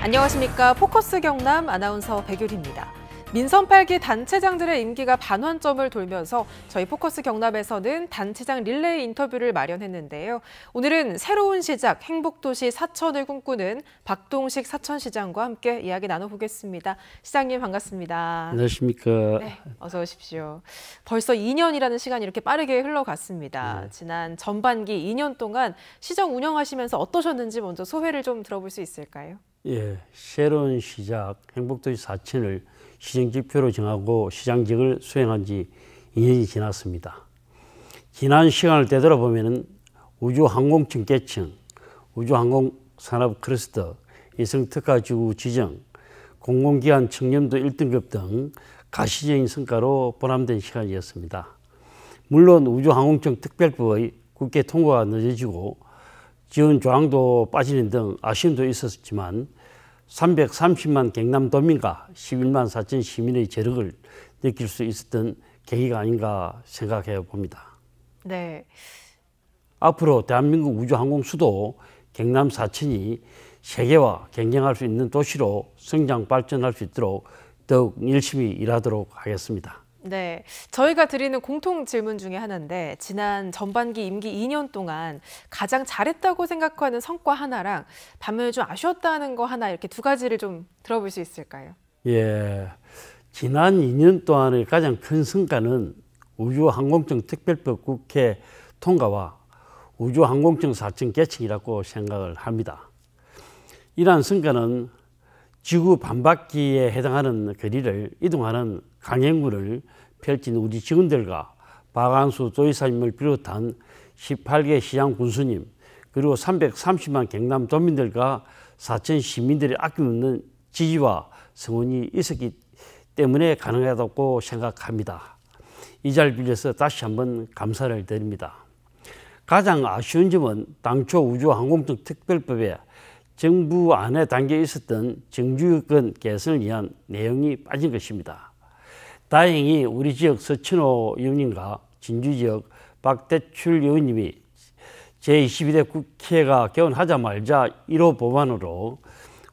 안녕하십니까. 포커스 경남 아나운서 백유리입니다. 민선 8기 단체장들의 임기가 반환점을 돌면서 저희 포커스 경남에서는 단체장 릴레이 인터뷰를 마련했는데요. 오늘은 새로운 시작, 행복도시 사천을 꿈꾸는 박동식 사천시장과 함께 이야기 나눠보겠습니다. 시장님 반갑습니다. 안녕하십니까. 네, 어서 오십시오. 벌써 2년이라는 시간이 이렇게 빠르게 흘러갔습니다. 네. 지난 전반기 2년 동안 시정 운영하시면서 어떠셨는지 먼저 소회를 좀 들어볼 수 있을까요? 예, 새로운 시작, 행복도시 사천을 시정지표로 정하고 시장직을 수행한 지 2년이 지났습니다. 지난 시간을 되돌아보면 우주항공청 개청, 우주항공산업 클러스터, 위성특화지구 지정, 공공기관 청렴도 1등급 등 가시적인 성과로 보람된 시간이었습니다. 물론 우주항공청 특별법의 국회 통과가 늦어지고 지원 조항도 빠지는 등 아쉬움도 있었지만 330만 경남도민과 11만 4천 시민의 재력을 느낄 수 있었던 계기가 아닌가 생각해 봅니다. 네. 앞으로 대한민국 우주항공 수도 경남 사천이 세계와 경쟁할 수 있는 도시로 성장 발전할 수 있도록 더욱 열심히 일하도록 하겠습니다. 네, 저희가 드리는 공통 질문 중에 하나인데 지난 전반기 임기 2년 동안 가장 잘했다고 생각하는 성과 하나랑 반면에 좀 아쉬웠다는 거 하나 이렇게 두 가지를 좀 들어볼 수 있을까요? 예, 지난 2년 동안의 가장 큰 성과는 우주항공청 특별법 국회 통과와 우주항공청 사천 개청이라고 생각을 합니다. 이러한 성과는 지구 반바퀴에 해당하는 거리를 이동하는 강행군을 펼친 우리 직원들과 박한수 도지사님을 비롯한 18개 시장 군수님 그리고 330만 경남 도민들과 사천 시민들의 아낌없는 지지와 성원이 있었기 때문에 가능하다고 생각합니다. 이 자리를 빌려서 다시 한번 감사를 드립니다. 가장 아쉬운 점은 당초 우주항공청 특별법에 정부 안에 담겨 있었던 정주여건 개선을 위한 내용이 빠진 것입니다. 다행히 우리 지역 서천호 의원님과 진주 지역 박대출 의원님이 제22대 국회가 개원하자마자 1호 법안으로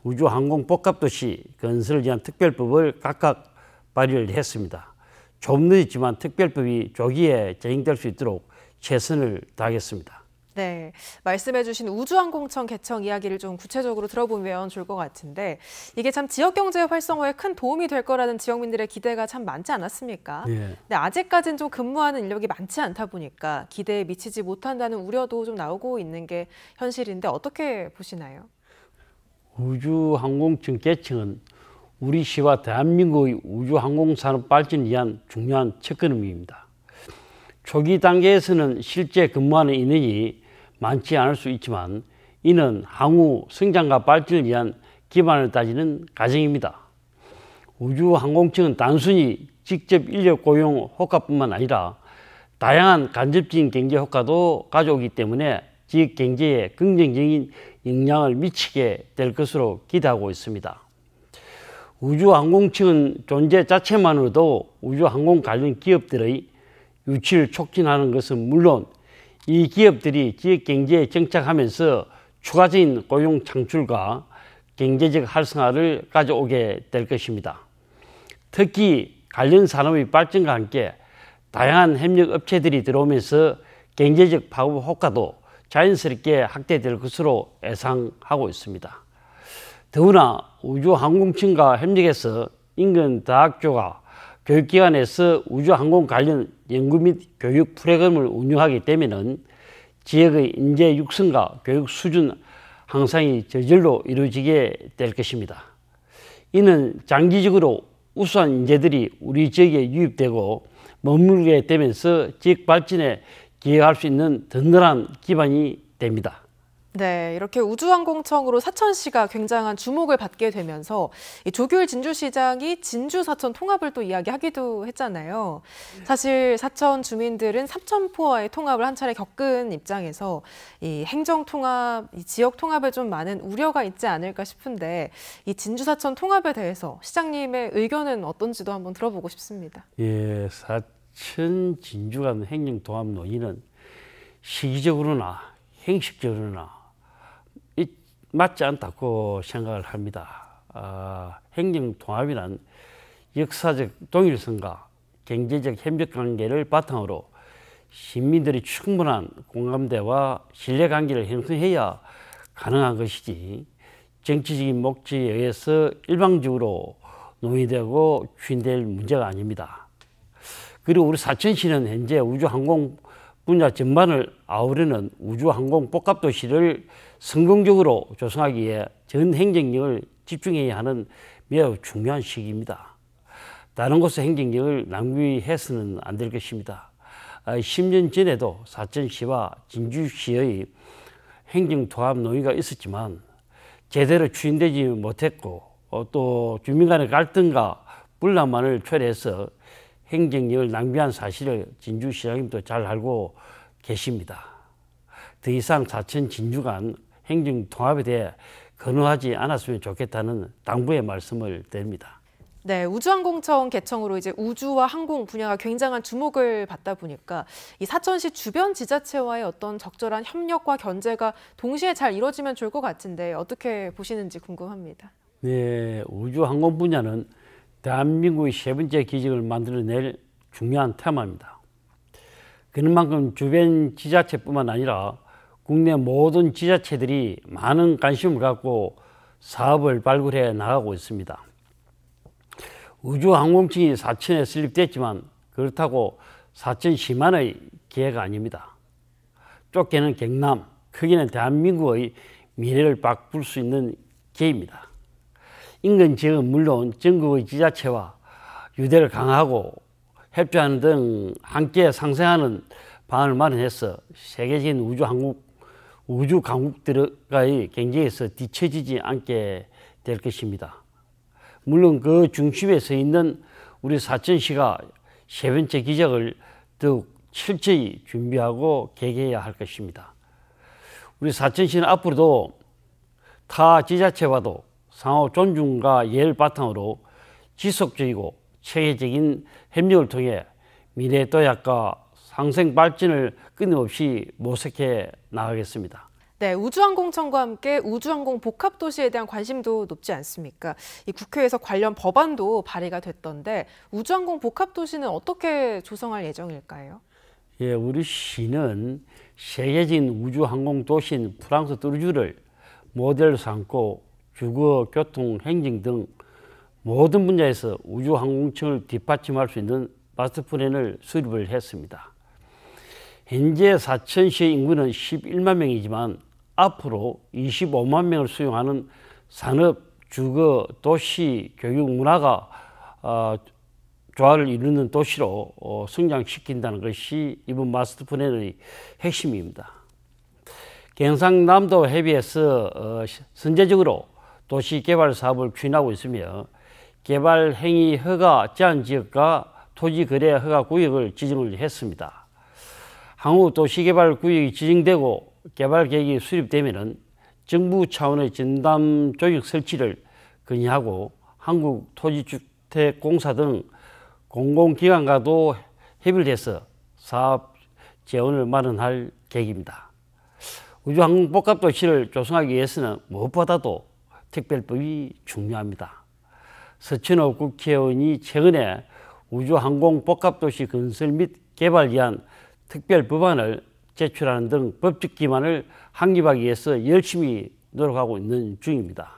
우주항공 복합도시 건설을 위한 특별법을 각각 발의를 했습니다. 좀 늦었지만 특별법이 조기에 제정될 수 있도록 최선을 다하겠습니다. 네, 말씀해주신 우주항공청 개청 이야기를 좀 구체적으로 들어보면 좋을 것 같은데 이게 참 지역경제 활성화에 큰 도움이 될 거라는 지역민들의 기대가 참 많지 않았습니까? 예. 근데 아직까지는 좀 근무하는 인력이 많지 않다 보니까 기대에 미치지 못한다는 우려도 좀 나오고 있는 게 현실인데 어떻게 보시나요? 우주항공청 개청은 우리 시와 대한민국의 우주항공산업 발전을 위한 중요한 첫걸음입니다. 초기 단계에서는 실제 근무하는 인원이 많지 않을 수 있지만 이는 향후 성장과 발전을 위한 기반을 다지는 과정입니다. 우주항공청은 단순히 직접 인력 고용 효과뿐만 아니라 다양한 간접적인 경제 효과도 가져오기 때문에 지역 경제에 긍정적인 영향을 미치게 될 것으로 기대하고 있습니다. 우주항공청은 존재 자체만으로도 우주항공 관련 기업들의 유치를 촉진하는 것은 물론 이 기업들이 지역 경제에 정착하면서 추가적인 고용 창출과 경제적 활성화를 가져오게 될 것입니다. 특히 관련 산업의 발전과 함께 다양한 협력 업체들이 들어오면서 경제적 파급 효과도 자연스럽게 확대될 것으로 예상하고 있습니다. 더구나 우주항공청과 협력해서 인근 대학교가 교육기관에서 우주항공 관련 연구 및 교육 프로그램을 운영하게 되면 지역의 인재 육성과 교육 수준 향상이 저절로 이루어지게 될 것입니다. 이는 장기적으로 우수한 인재들이 우리 지역에 유입되고 머물게 되면서 지역 발전에 기여할 수 있는 든든한 기반이 됩니다. 네, 이렇게 우주항공청으로 사천시가 굉장한 주목을 받게 되면서 조규일 진주시장이 진주 사천 통합을 또 이야기하기도 했잖아요. 사실 사천 주민들은 삼천포와의 통합을 한 차례 겪은 입장에서 이 행정 통합, 이 지역 통합에 좀 많은 우려가 있지 않을까 싶은데 이 진주 사천 통합에 대해서 시장님의 의견은 어떤지도 한번 들어보고 싶습니다. 예, 사천 진주 간 행정 통합 논의는 시기적으로나 형식적으로나 맞지 않다고 생각을 합니다. 행정통합이란 역사적 동일성과 경제적 협력관계를 바탕으로 시민들이 충분한 공감대와 신뢰관계를 형성해야 가능한 것이지, 정치적인 목적에 의해서 일방적으로 논의되고 추진될 문제가 아닙니다. 그리고 우리 사천시는 현재 우주항공 분야 전반을 아우르는 우주항공 복합도시를 성공적으로 조성하기 위해 전 행정력을 집중해야 하는 매우 중요한 시기입니다. 다른 곳의 행정력을 낭비해서는 안 될 것입니다. 10년 전에도 사천시와 진주시의 행정통합 논의가 있었지만 제대로 추진되지 못했고, 또 주민 간의 갈등과 분란만을 초래해서 행정력을 낭비한 사실을 진주시장님도 잘 알고 계십니다. 더 이상 사천 진주 간 행정통합에 대해 건의하지 않았으면 좋겠다는 당부의 말씀을 드립니다. 네, 우주항공청 개청으로 이제 우주와 항공 분야가 굉장한 주목을 받다 보니까 이 사천시 주변 지자체와의 어떤 적절한 협력과 견제가 동시에 잘 이루어지면 좋을 것 같은데 어떻게 보시는지 궁금합니다. 네, 우주항공 분야는 대한민국의 세 번째 기적을 만들어낼 중요한 테마입니다. 그런 만큼 주변 지자체뿐만 아니라 국내 모든 지자체들이 많은 관심을 갖고 사업을 발굴해 나가고 있습니다. 우주항공청이 사천에 설립됐지만 그렇다고 사천시만의 기회가 아닙니다. 좁게는 경남, 크게는 대한민국의 미래를 바꿀 수 있는 기회입니다. 인근 지역은 물론 전국의 지자체와 유대를 강화하고 협조하는 등 함께 상생하는 방안을 마련해서 세계적인 우주 강국들과의 경쟁에서 뒤처지지 않게 될 것입니다. 물론 그 중심에 서 있는 우리 사천시가 세 번째 기적을 더욱 철저히 준비하고 계획해야 할 것입니다. 우리 사천시는 앞으로도 타 지자체와도 상호 존중과 이해를 바탕으로 지속적이고 체계적인 협력을 통해 미래 도약과 상생 발전을 끊임없이 모색해 나가겠습니다. 네, 우주항공청과 함께 우주항공 복합도시에 대한 관심도 높지 않습니까? 이 국회에서 관련 법안도 발의가 됐던데 우주항공 복합도시는 어떻게 조성할 예정일까요? 예, 우리 시는 세계적인 우주항공 도시인 프랑스 뚜르주를 모델로 삼고 주거, 교통, 행정 등 모든 분야에서 우주항공청을 뒷받침할 수 있는 마스터 플랜을 수립을 했습니다. 현재 사천시의 인구는 11만 명이지만 앞으로 25만 명을 수용하는 산업, 주거, 도시, 교육, 문화가 조화를 이루는 도시로 성장시킨다는 것이 이번 마스터 플랜의 핵심입니다. 경상남도 해비에서 선제적으로 도시개발 사업을 추진하고 있으며 개발 행위 허가 제한 지역과 토지 거래 허가 구역을 지정을 했습니다. 향후 도시개발 구역이 지정되고 개발 계획이 수립되면 정부 차원의 전담 조직 설치를 건의하고 한국토지주택공사 등 공공기관과도 협의를 해서 사업 재원을 마련할 계획입니다. 우주항공복합도시를 조성하기 위해서는 무엇보다도 특별법이 중요합니다. 서천호 국회의원이 최근에 우주항공복합도시 건설 및 개발 위한 특별법안을 제출하는 등 법적 기반을 확립하기 위해서 열심히 노력하고 있는 중입니다.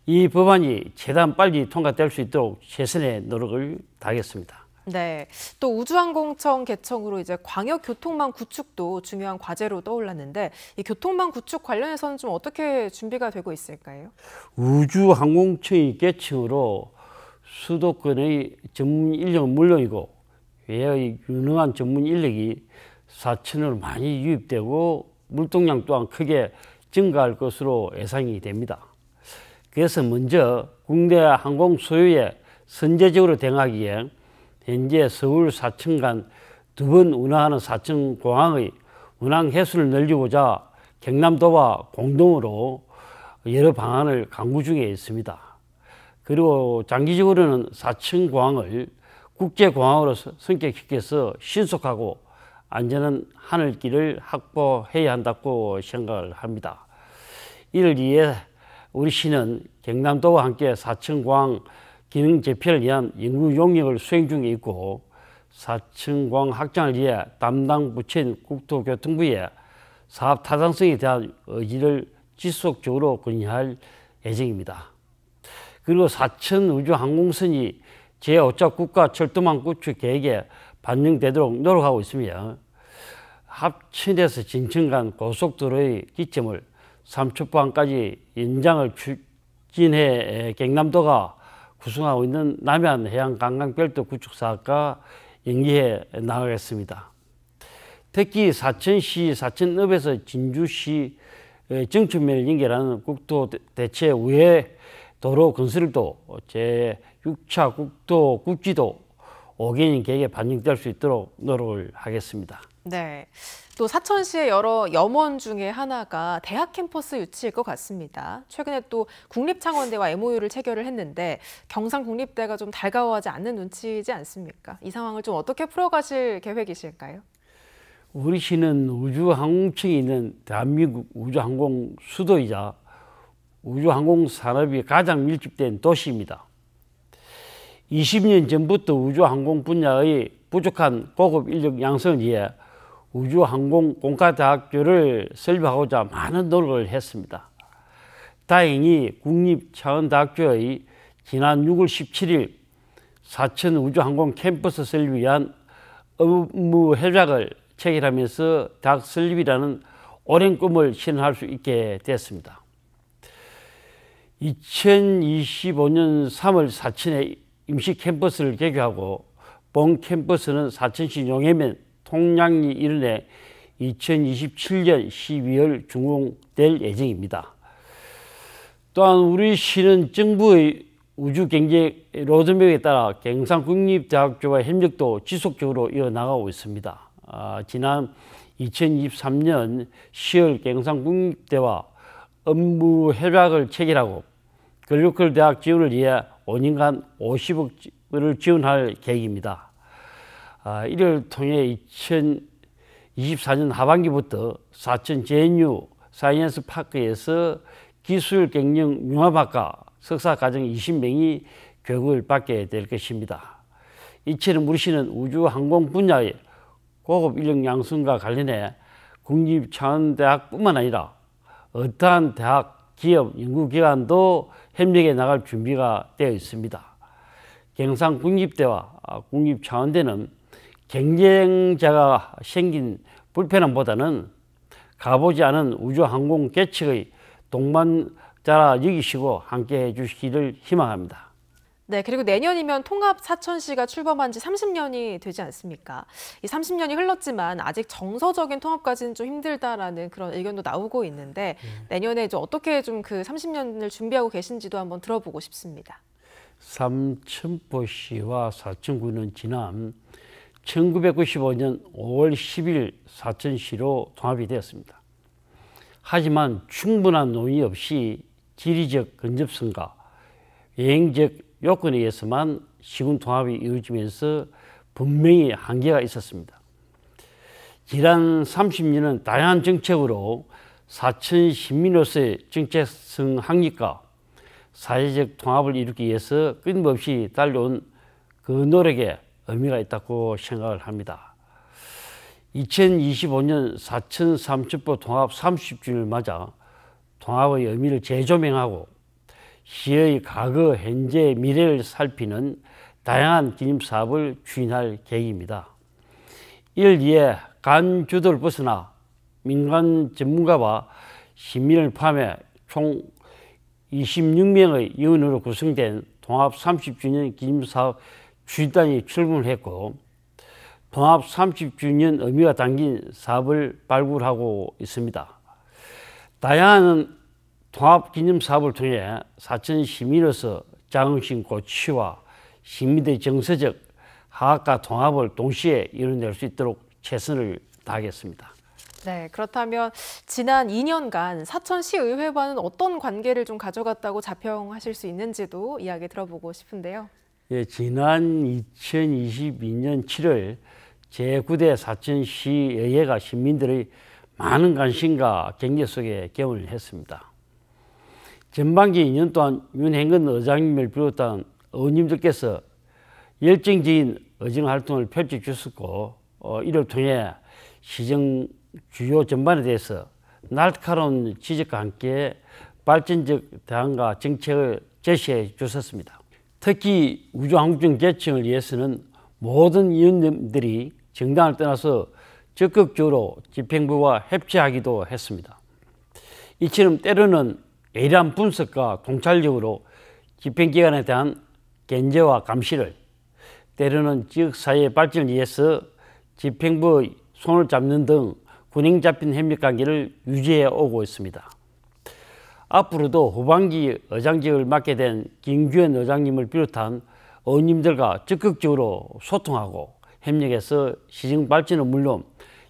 이 법안이 최대한 빨리 통과될 수 있도록 최선의 노력을 다하겠습니다. 네, 또 우주항공청 개청으로 이제 광역교통망 구축도 중요한 과제로 떠올랐는데 이 교통망 구축 관련해서는 좀 어떻게 준비가 되고 있을까요? 우주항공청의 개청으로 수도권의 전문 인력은 물론이고 외의 유능한 전문 인력이 사천으로 많이 유입되고 물동량 또한 크게 증가할 것으로 예상이 됩니다. 그래서 먼저 국내 항공 소유에 선제적으로 대응하기 위해 현재 서울 사천 간 두 번 운항하는 사천공항의 운항 횟수를 늘리고자 경남도와 공동으로 여러 방안을 강구 중에 있습니다. 그리고 장기적으로는 사천공항을 국제공항으로 성격시켜서 신속하고 안전한 하늘길을 확보해야 한다고 생각을 합니다. 이를 위해 우리 시는 경남도와 함께 사천공항 기능 재편을 위한 연구 용역을 수행 중에 있고, 사천공항 확장을 위해 담당 부처인 국토교통부에 사업 타당성에 대한 의지를 지속적으로 건의할 예정입니다. 그리고 사천우주항공선이 제5차 국가철도망 구축 계획에 반영되도록 노력하고 있으며, 합천에서 진천 간 고속도로의 기점을 삼척포항까지 연장을 추진해 경남도가 구성하고 있는 남해안 해양관광별도 구축 사업과 연계해 나가겠습니다. 특히 사천시 사천읍에서 진주시 정춘면을 연결하는 국도 대체 우회 도로 건설도 제6차 국도 국지도 5개년 계획에 반영될 수 있도록 노력을 하겠습니다. 네. 또 사천시의 여러 염원 중에 하나가 대학 캠퍼스 유치일 것 같습니다. 최근에 또 국립창원대와 MOU를 체결을 했는데 경상국립대가 좀 달가워하지 않는 눈치이지 않습니까? 이 상황을 좀 어떻게 풀어가실 계획이실까요? 우리 시는 우주항공청이 있는 대한민국 우주항공 수도이자 우주항공 산업이 가장 밀집된 도시입니다. 20년 전부터 우주항공 분야의 부족한 고급 인력 양성을 위해 우주항공 공과대학교를 설립하고자 많은 노력을 했습니다. 다행히 국립차원대학교의 지난 6월 17일 사천 우주항공 캠퍼스 설립을 위한 업무 협약을 체결하면서 대학 설립이라는 오랜 꿈을 실현할 수 있게 됐습니다. 2025년 3월 사천에 임시 캠퍼스를 개교하고 본 캠퍼스는 사천시 용해면 통량리 일원에 2027년 12월 준공될 예정입니다. 또한 우리 시는 정부의 우주경제 로드맵에 따라 경상국립대학교와 협력도 지속적으로 이어나가고 있습니다. 지난 2023년 10월 경상국립대와 업무 협약을 체결하고 글로컬 대학 지원을 위해 5년간 50억을 지원할 계획입니다. 이를 통해 2024년 하반기부터 사천 JNU 사이언스 파크에서 기술 경영 융합학과 석사과정 20명이 교육을 받게 될 것입니다. 이처럼 우리 시는 우주항공 분야의 고급 인력 양성과 관련해 국립차원대학뿐만 아니라 어떠한 대학, 기업, 연구기관도 협력해 나갈 준비가 되어 있습니다. 경상국립대와 국립차원대는 경쟁자가 생긴 불편함보다는 가보지 않은 우주항공 개척의 동반자라 여기시고 함께해 주시기를 희망합니다. 네, 그리고 내년이면 통합 사천시가 출범한 지 30년이 되지 않습니까? 이 30년이 흘렀지만 아직 정서적인 통합까지는 좀 힘들다라는 그런 의견도 나오고 있는데 내년에 좀 어떻게 좀 그 30년을 준비하고 계신지도 한번 들어보고 싶습니다. 삼천포시와 사천구는 지난 1995년 5월 10일 사천시로 통합이 되었습니다. 하지만 충분한 논의 없이 지리적 근접성과 여행적 요건에 의해서만 시군 통합이 이루어지면서 분명히 한계가 있었습니다. 지난 30년은 다양한 정책으로 사천 시민으로서의 정체성 확립과 사회적 통합을 이루기 위해서 끊임없이 달려온 그 노력에 의미가 있다고 생각을 합니다. 2025년 사천 삼천포 통합 30주년을 맞아 통합의 의미를 재조명하고 시의 과거, 현재, 미래를 살피는 다양한 기념사업을 추진할 계획입니다. 이를 위해 간 주도를 벗어나 민간 전문가와 시민을 포함해 총 26명의 위원으로 구성된 통합 30주년 기념사업 추진단이 출범을 했고 통합 30주년 의미가 담긴 사업을 발굴하고 있습니다. 다양한 통합 기념 사업을 통해 사천 시민으로서 자긍심 고취와 시민들의 정서적 화합과 통합을 동시에 이뤄낼 수 있도록 최선을 다하겠습니다. 네, 그렇다면 지난 2년간 사천시의회와는 어떤 관계를 좀 가져갔다고 자평하실 수 있는지도 이야기 들어보고 싶은데요. 예, 지난 2022년 7월 제9대 사천시의회가 시민들의 많은 관심과 격려 속에 개원을 했습니다. 전반기 2년 동안 윤행근 의장님을 비롯한 의원님들께서 열정적인 의정 활동을 펼쳐주셨고 이를 통해 시정 주요 전반에 대해서 날카로운 지적과 함께 발전적 대안과 정책을 제시해 주셨습니다. 특히 우주항공청 개청을 위해서는 모든 위원님들이 정당을 떠나서 적극적으로 집행부와 협치하기도 했습니다. 이처럼 때로는 예리한 분석과 통찰력으로 집행기관에 대한 견제와 감시를, 때로는 지역사회의 발전을 위해서 집행부의 손을 잡는 등 균형 잡힌 협력관계를 유지해 오고 있습니다. 앞으로도 후반기 의장직을 맡게 된 김규현 의장님을 비롯한 의원님들과 적극적으로 소통하고 협력해서 시정 발전은 물론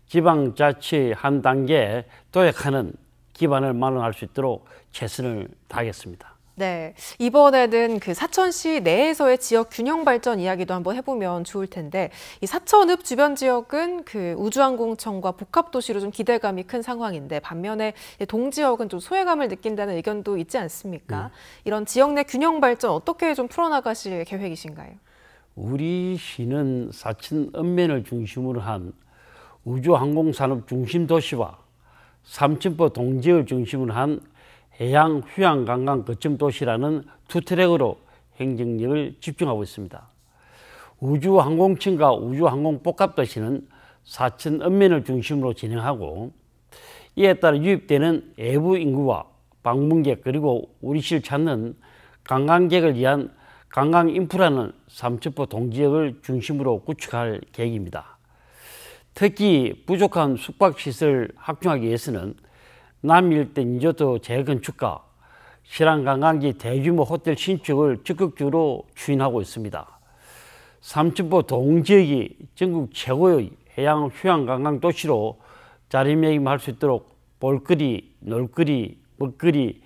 지방자치의 한 단계에 도약하는 기반을 마련할 수 있도록 최선을 다하겠습니다. 네, 이번에는 그 사천시 내에서의 지역 균형 발전 이야기도 한번 해보면 좋을 텐데, 이 사천읍 주변 지역은 그 우주항공청과 복합도시로 좀 기대감이 큰 상황인데, 반면에 동지역은 좀 소외감을 느낀다는 의견도 있지 않습니까? 이런 지역 내 균형 발전 어떻게 좀 풀어나가실 계획이신가요? 우리 시는 사천 읍면을 중심으로 한 우주항공산업 중심 도시와 삼천포 동지역을 중심으로 한 해양 휴양 관광 거점 도시라는 두 트랙으로 행정력을 집중하고 있습니다. 우주항공청과 우주항공복합도시는 사천 읍면을 중심으로 진행하고, 이에 따라 유입되는 외부 인구와 방문객 그리고 우리 시를 찾는 관광객을 위한 관광 인프라는 삼천포 동지역을 중심으로 구축할 계획입니다. 특히 부족한 숙박시설 확충하기 위해서는 남일대 리조트 재건축과 실황관광지 대규모 호텔 신축을 적극적으로 추진하고 있습니다. 삼천포 동지역이 전국 최고의 해양 휴양관광 도시로 자리매김할 수 있도록 볼거리, 놀거리, 먹거리,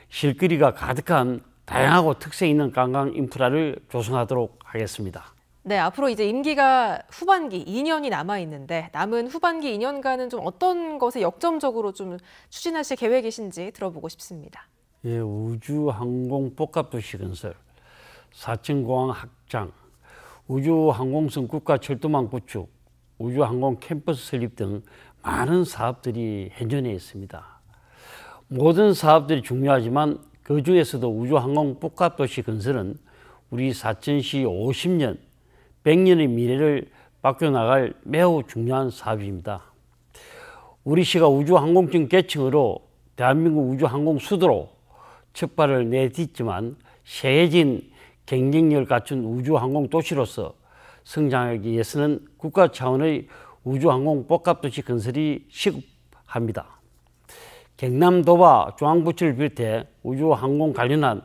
쉴거리가 가득한 다양하고 특색 있는 관광 인프라를 조성하도록 하겠습니다. 네, 앞으로 이제 임기가 후반기 2년이 남아 있는데, 남은 후반기 2년간은 좀 어떤 것에 역점적으로 좀 추진하실 계획이신지 들어보고 싶습니다. 예, 우주항공 복합도시 건설, 사천공항 확장, 우주항공성 국가철도망 구축, 우주항공 캠퍼스 설립 등 많은 사업들이 현존해 있습니다. 모든 사업들이 중요하지만 그 중에서도 우주항공 복합도시 건설은 우리 사천시 50년, 100년의 미래를 바꿔나갈 매우 중요한 사업입니다. 우리 시가 우주항공청 개청으로 대한민국 우주항공 수도로 첫 발을 내딛지만 세계적인 경쟁력을 갖춘 우주항공 도시로서 성장하기 위해서는 국가 차원의 우주항공 복합도시 건설이 시급합니다. 경남도와 중앙부처를 비롯해 우주항공 관련한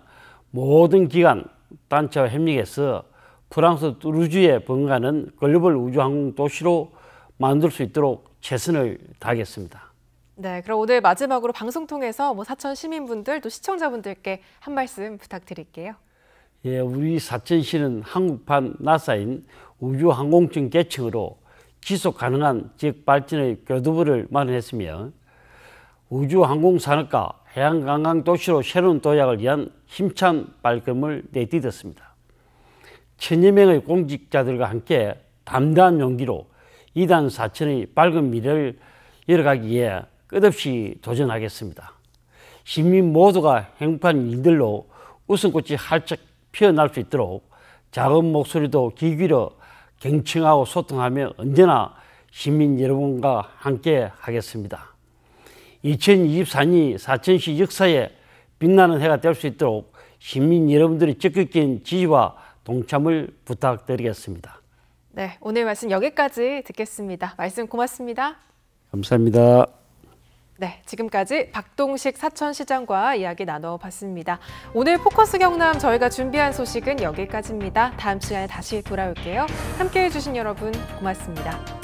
모든 기관, 단체와 협력해서 프랑스 뚜르주에 번가는 글로벌 우주항공 도시로 만들 수 있도록 최선을 다하겠습니다. 네, 그럼 오늘 마지막으로 방송 통해서 사천 시민분들 또 시청자분들께 한 말씀 부탁드릴게요. 예, 우리 사천시는 한국판 나사인 우주항공청 개청으로 지속 가능한 지역 발전의 교두보를 마련했으며, 우주항공산업과 해양관광도시로 새로운 도약을 위한 힘찬 발걸음을 내딛었습니다. 천여 명의 공직자들과 함께 담대한 용기로 2단 사천의 밝은 미래를 열어가기 위해 끝없이 도전하겠습니다. 시민 모두가 행복한 일들로 웃음꽃이 활짝 피어날 수 있도록 작은 목소리도 귀 기울여 경청하고 소통하며 언제나 시민 여러분과 함께 하겠습니다. 2024년이 사천시 역사에 빛나는 해가 될 수 있도록 시민 여러분들의 적극적인 지지와 동참을 부탁드리겠습니다. 네, 오늘 말씀 여기까지 듣겠습니다. 말씀 고맙습니다. 감사합니다. 네, 지금까지 박동식 사천시장과 이야기 나눠봤습니다. 오늘 포커스 경남 저희가 준비한 소식은 여기까지입니다. 다음 시간에 다시 돌아올게요. 함께해 주신 여러분 고맙습니다.